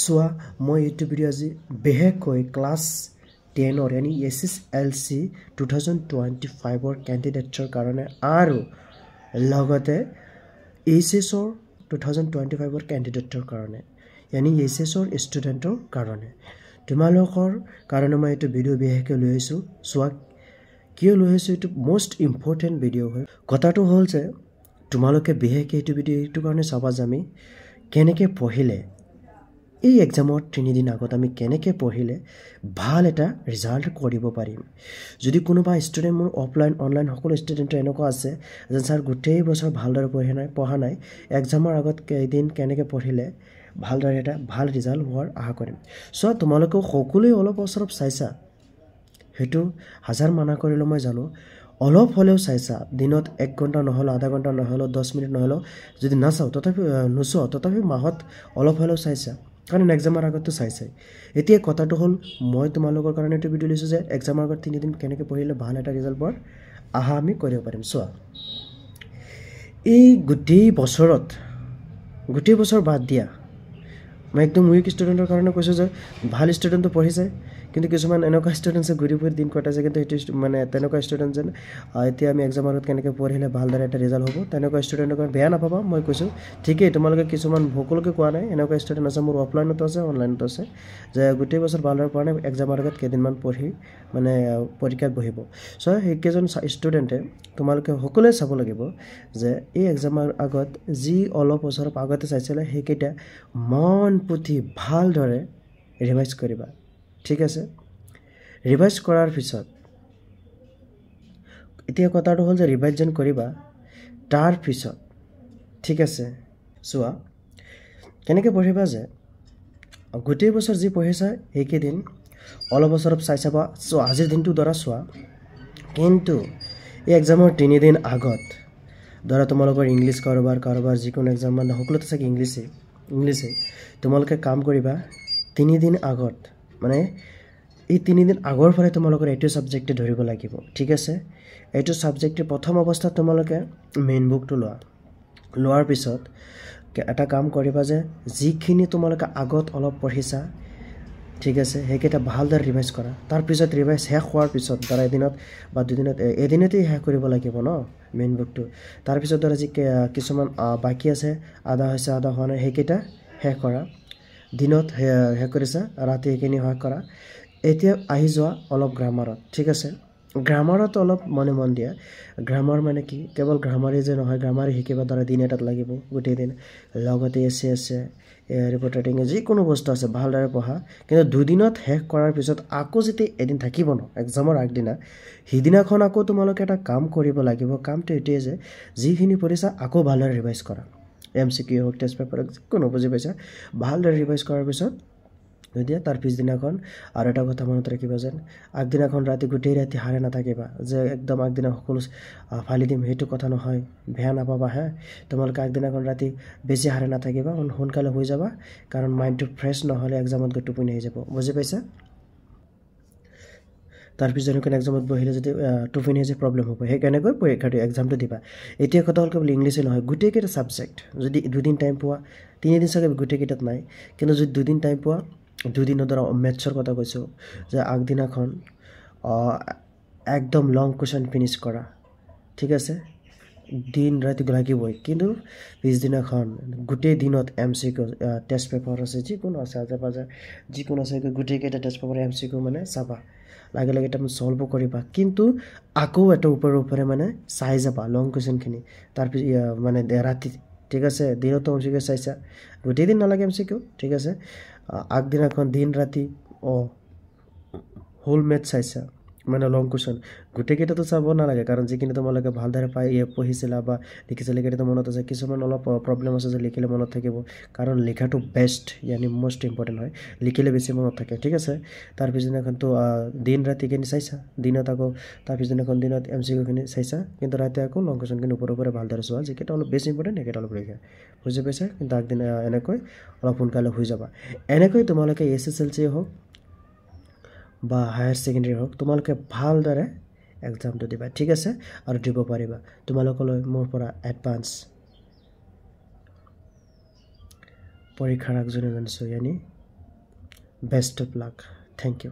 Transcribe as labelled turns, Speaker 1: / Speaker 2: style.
Speaker 1: চোৱা মই এইটো ভিডিঅ' আজি বিশেষকৈ ক্লাছ 10 ৰ यानी SSLC 2025 ৰ ক্যান্ডিডেটছৰ কাৰণে আৰু লগতে HS ৰ 2025 ৰ ক্যান্ডিডেটছৰ কাৰণে यानी SS ৰ ষ্টুডেন্টৰ কাৰণে তোমালোকৰ কাৰণে মই এইটো ভিডিঅ' বিশেষকৈ লৈ আহিছো চোৱা কিয় লৈ আহিছো এইটো মোষ্ট ইম্পৰ্টেন্ট ভিডিঅ' হয় কথাটো হ'ল যে তোমালোকে বিশেষকৈ এইটো ভিডিঅ' এইটো কাৰণে চাবা যামি কেনেকৈ পঢ়িলে এই এক্সামৰ 3 দিন আগত আমি কেনেকৈ পঢ়িলে ভাল এটা ৰিজাল্ট কৰিব পাৰিম যদি কোনোবা ষ্টুডেন্ট মোৰ অফলাইন অনলাইন সকলো ষ্টুডেন্ট এনেকুৱা আছে যে স্যাৰ গোটেই বছৰ ভালদৰে পঢ়া নাই এক্সামৰ আগত কেইদিন কেনেকৈ পঢ়িলে ভালদৰে এটা ভাল ৰিজাল্ট হোৱাৰ আশা কৰিম সো তোমালোকে সকলোৱে অলপ চাইছা হেতু হাজাৰ মানা কৰিলে মই জানো অলপ হলেও চাইছা দিনত 1 ঘণ্টা নহলে আধা ঘণ্টা নহলে 10 মিনিট নহলে যদি না চাও তথাপি মাহত অলপ হলেও চাইছা কাৰণ এক্সামৰ আগত চাইছে এতিয়া কথাটো হ'ল মই তোমালোকৰ কাৰণে এটা ভিডিঅ' লৈছো যে এক্সামৰ আগত 3 দিন কেনেকৈ পঢ়িলে ভাল এটা ৰিজাল্ট পাৰ আহা আমি কৰিব পাৰিম চোৱা এই গোটেই বছৰ বাদ দিয়া মই একদম উইক ষ্টুডেন্টৰ কাৰণে কৈছো যে ভাল ষ্টুডেন্টটো পঢ়িছে কিন্তু কিছুমান এনেকুৱা ষ্টুডেন্টছে ঘুৰি দিন কটাইছে কিন্তু এটো মানে তেনেকুৱা ষ্টুডেন্ট যেন এতিয়া আমি এক্সামৰ আগত কেনেকৈ পঢ়িলে ভালদৰে এটা ৰিজাল্ট হ'ব তেনেকুৱা ষ্টুডেন্টৰ কাৰণে বেয়া নাপাবা মই কৈছো ঠিকই তোমালোকে কিছুমান ভকলকে কোৱা নাই এনেকুৱা ষ্টুডেন্ট আছে মোৰ অফলাইনত আছে অনলাইনত আছে যে গোটেই বছৰ ভালদৰে পঢ়া নাই এক্সামৰ আগত কেইদিনমান পঢ়ি মানে পৰীক্ষাত বহিব সো সেইকেজন ষ্টুডেন্টে তোমালোকে সকলোৱে চাব লাগিব যে এই এক্সামৰ আগত যি অলপ বছৰ আগতে চাইছিলে সেইকেইটা মন পুথি ভালদৰে ৰিভাইজ কৰিবা ঠিক আছে ৰিভাইজ কৰাৰ পিছত এতিয়া কথাটো হ'ল যে ৰিভাইজন কৰিবা তাৰ পিছত ঠিক আছে চোৱা কেনেকৈ পঢ়িবা যে গোটেই বছৰ যি পঢ়িছা এইকেইদিন অলপ বছৰ চাই চাবা চোৱা আজিৰ দিনটো ধৰা চোৱা কিন্তু এই এক্সামৰ 3 দিন আগত ধৰা তোমালোকৰ ইংলিছ কাৰোবাৰ যিকোনো এক্সাম মানে সকলোতে চাগে ইংলিছে তোমালোকে কাম কৰিবা 3 দিন আগত মানে এই 3 দিন আগৰ পৰা তোমালোকৰ এইটো সাবজেক্টে ধৰিব লাগিব ঠিক আছে এইটো সাবজেক্টৰ প্ৰথম অৱস্থাত তোমালোকে মেইন বুকটো লোৱাৰ পিছত এটা কাম কৰিবা যে যিখিনি তোমালোকে আগত অলপ পঢ়িছা ঠিক আছে হেকেটা ভালদৰে ৰিভাইজ কৰা তাৰ পিছত ৰিভাইজ শেষ হোৱাৰ পিছত ধৰা এদিনত বা দুদিনত এদিনতেই শেষ কৰিব লাগিব ন মেইন বুকটো তাৰ পিছত ধৰা যি কিছুমান বাকি আছে আধা হৈছে আধা হোৱা নাই হেকেটা শেষ কৰা দিনত শেষ কৰিছা ৰাতি এখিনি শেষ কৰা এতিয়া আহি যোৱা অলপ গ্ৰামাৰত ঠিক আছে গ্ৰামাৰত অলপ মন দিয়া গ্ৰামাৰ মানে কি কেৱল গ্ৰামাৰে যে নহয় গ্ৰামাৰ শিকিবা ধৰা দিন এটাত লাগিব গোটেই দিন লগতে আছে ৰিপৰ্টিং যিকোনো বস্তু আছে ভালদৰে পঢ়া কিন্তু দুদিনত শেষ কৰাৰ পিছত আকৌ যেতে এদিন থাকিব ন এক্সামৰ আগদিনা হিদিনাখন আকৌ তোমালোকে এটা কাম কৰিব লাগিব কামটো এটিয়ে যে যিখিনি পঢ়িছা আকৌ ভালদৰে ৰিভাইজ কৰা MCQ হক টেষ্ট পেপাৰ কোনো বুজি পাইছা ভালদৰে ৰিভাইজ কৰাৰ পিছত দিয়া তাৰ পিছদিনাখন আৰু এটা কথা মনত ৰাখিবা যেন আগদিনাখন ৰাতি গোটেই ৰাতি হাৰে নাথাকিবা যে একদম আগদিনা সকলো ফালি দিম হেতু কথা নহয় বেয়া নাপাবা হে তোমালোকে আগদিনাখন ৰাতি বেছি হাৰে নাথাকিবা সোনকালে হৈ যাবা কাৰণ মাইন্ডটো ফ্ৰেছ নহলে এক্সামত গৈ টোপনি হৈ যাব বুজি পাইছা তাৰ পিছদিনাখন এক্সামত বহিলে যদি টোপনি হৈ যায় প্ৰবলেম হ'ব হেকাৰণেকৈ পৰীক্ষাটো এক্সামটো দিবা এতিয়া কথা হ'ল কেৱল ইংলিছে নহয় গোটেই কেইটা সাবজেক্ট যদি দুদিন টাইম পোৱা 3 দিন চাগে গোটেই কেইটাত নাই কিন্তু যদি দুদিন টাইম পোৱা দুদিনৰ ধৰা মেথছৰ কথা কৈছো যে আগদিনাখন একদম লং কোৱেশ্চন ফিনিশ কৰা ঠিক আছে দিন ৰাতি লাগিবই কিন্তু পিছদিনাখন গোটেই দিনত MCQ টেষ্ট পেপাৰ আছে যিকোনো আছে আজে-বাজে যিকোনো আছে গোটেই কেইটা টেষ্ট পেপাৰ MCQ মানে চাবা লাগে এটা সলভ কৰিবা কিন্তু আকৌ এটা ওপৰে মানে চাই যাবা লং কোৱেশ্চনখিনি তাৰ মানে ৰাতি ঠিক আছে দিনতো MCQ চাইছা গোটেই দিন নালাগে MCQ ঠিক আছে আগদিনাখন দিন ৰাতি হোল মেথ চাইছা মানে লং কোৱেশ্চন গোটেই কেইটাতো চাব নালাগে কাৰণ যিখিনি তোমালোকে ভালদৰে পঢ়িছিলা বা লিখিছিলা কেইটা মনত আছে কিছুমান অলপ প্ৰবলেম আছে যে লিখিলে মনত থাকিব কাৰণ লিখাটো বেষ্ট यानी মোষ্ট ইম্পৰ্টেন্ট হয় লিখিলে বেছি মনত থাকে ঠিক আছে তাৰ পিছদিনাখন তো দিন ৰাতি কিনি চাইছা দিনত আকৌ তাৰ পিছদিনাখন দিনত MCQ খিনি চাইছা কিন্তু ৰাতি আকৌ লং কোৱেশ্চন খিনি ওপৰে ভালদৰে চোৱা যেকেটা অলপ বেছি ইম্পৰ্টেন্ট একেটা অলপ ৰেখা বুজি পাইছা কিন্তু আগদিনা এনেকৈ অলপ সোনকালে হৈ যাবা এনেকৈ তোমালোকে SSLC হওক বা হায়াৰ সেকেন্ডাৰী হওক তোমালোকে ভালদৰে এক্সামটো দিবা ঠিক আছে আৰু দিব পাৰিবা তোমালোকলৈ মোৰ পৰা এডভান্স পৰীক্ষাৰ আগজনে জানিছো यानी best of luck. Thank U.